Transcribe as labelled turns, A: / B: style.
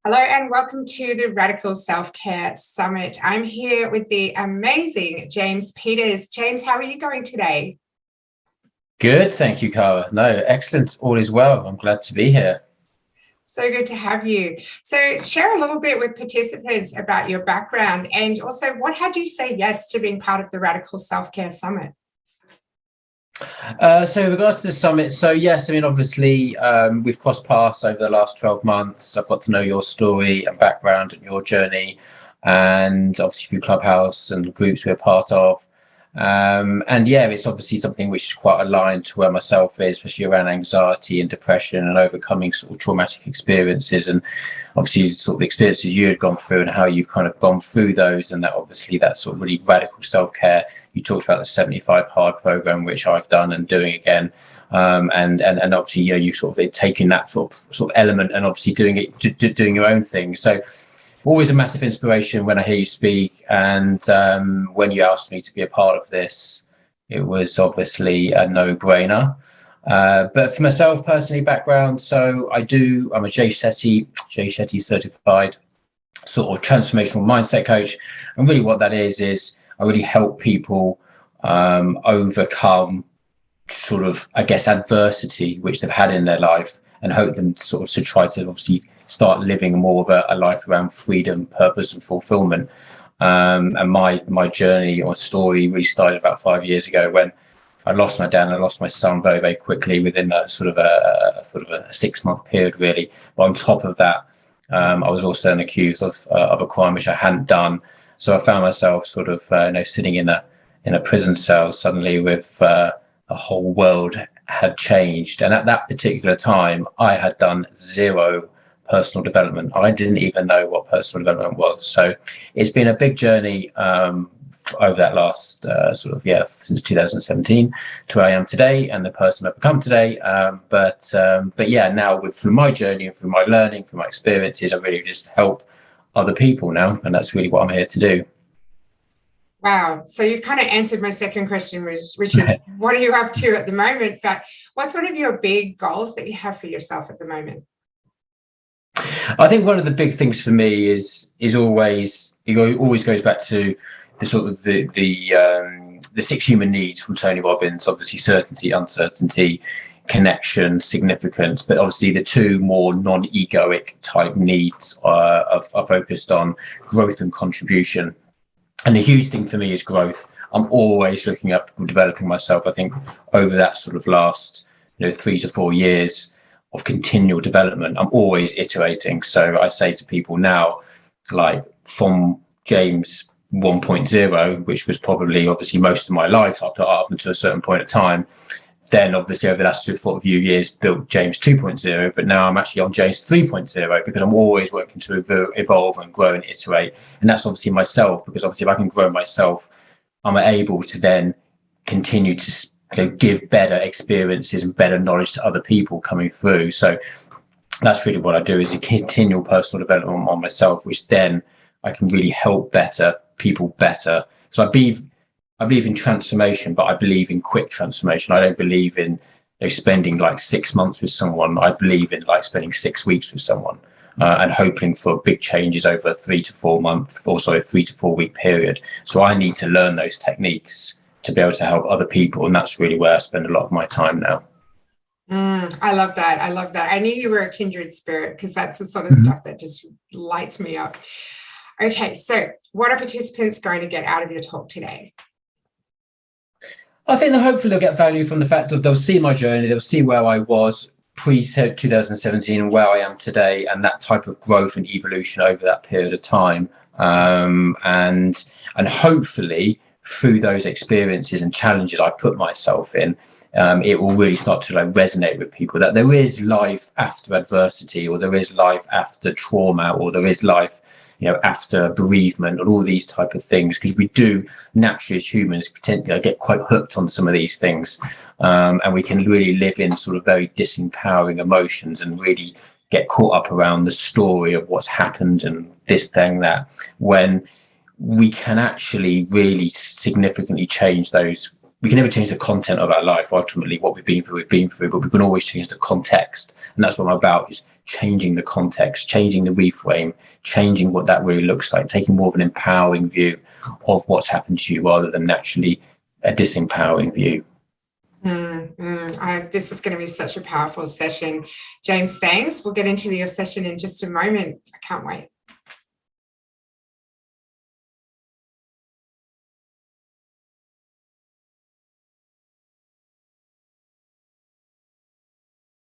A: Hello and welcome to the Radical Self-Care Summit. I'm here with the amazing James Peters. James, how are you going today?
B: Good, thank you, Cara. No, excellent. All is well. I'm glad to be here.
A: So good to have you. So share a little bit with participants about your background and also what had you say yes to being part of the Radical Self-Care Summit?
B: So in regards to the summit, so yes, I mean, obviously, we've crossed paths over the last 12 months. I've got to know your story and background and your journey, and obviously through Clubhouse and the groups we're part of. And yeah, it's obviously something which is quite aligned to where myself is, especially around anxiety and depression and overcoming sort of traumatic experiences, and obviously sort of the experiences you had gone through and how you've kind of gone through those, and that obviously that sort of really radical self-care. You talked about the 75 hard program, which I've done and doing again, and obviously you sort of taking that sort of element and obviously doing your own thing. So always a massive inspiration when I hear you speak, and when you asked me to be a part of this, it was obviously a no-brainer. But for myself personally, background, so I'm a Jay Shetty certified sort of transformational mindset coach, and really what that is I really help people overcome sort of, I guess, adversity which they've had in their life, and hope them to try to obviously start living more of a life around freedom, purpose, and fulfillment. And my journey or story really started about 5 years ago when I lost my dad and I lost my son very, very quickly within a 6-month period, really. But on top of that, I was also accused of a crime which I hadn't done. So I found myself sitting in a prison cell suddenly with the whole world had changed. And at that particular time, I had done zero personal development. I didn't even know what personal development was. So it's been a big journey over that last since 2017 to where I am today and the person I've become today. But yeah, now through my journey and through my learning, through my experiences, I really just help other people now. And that's really what I'm here to do.
A: Wow. So you've kind of answered my second question, which is what are you up to at the moment? In fact, what's one of your big goals that you have for yourself at the moment?
B: I think one of the big things for me is always, it always goes back to the sort of the 6 human needs from Tony Robbins, obviously certainty, uncertainty, connection, significance, but obviously the 2 more non-egoic type needs are focused on growth and contribution. And the huge thing for me is growth. I'm always looking up, developing myself. I think over that sort of last 3 to 4 years of continual development, I'm always iterating. So I say to people now, like from James 1.0, which was probably obviously most of my life up until a certain point of time, then obviously over the last few years built James 2.0, but now I'm actually on James 3.0 because I'm always working to evolve and grow and iterate. And that's obviously myself, because obviously if I can grow myself, I'm able to then continue to give better experiences and better knowledge to other people coming through. So that's really what I do, is a continual personal development on myself, which then I can really help people better. So I believe in transformation, but I believe in quick transformation. I don't believe in spending like 6 months with someone. I believe in like spending 6 weeks with someone and hoping for big changes over a 3 to 4 month, or sorry, a 3 to 4 week period. So I need to learn those techniques to be able to help other people. And that's really where I spend a lot of my time now.
A: I love that. I love that. I knew you were a kindred spirit, because that's the sort of stuff that just lights me up. Okay, so what are participants going to get out of your talk today?
B: I think that hopefully they'll get value from the fact that they'll see my journey, they'll see where I was pre-2017 and where I am today, and that type of growth and evolution over that period of time. And hopefully through those experiences and challenges I put myself in, it will really start to resonate with people that there is life after adversity, or there is life after trauma, or there is life after bereavement, and all these type of things, because we do naturally as humans get quite hooked on some of these things, and we can really live in sort of very disempowering emotions and really get caught up around the story of what's happened and this thing that, when we can actually really significantly change those we can never change the content of our life. Ultimately, what we've been through, but we can always change the context. And that's what I'm about, is changing the context, changing the reframe, changing what that really looks like, taking more of an empowering view of what's happened to you rather than naturally a disempowering view.
A: This is going to be such a powerful session. James, thanks. We'll get into your session in just a moment. I can't wait.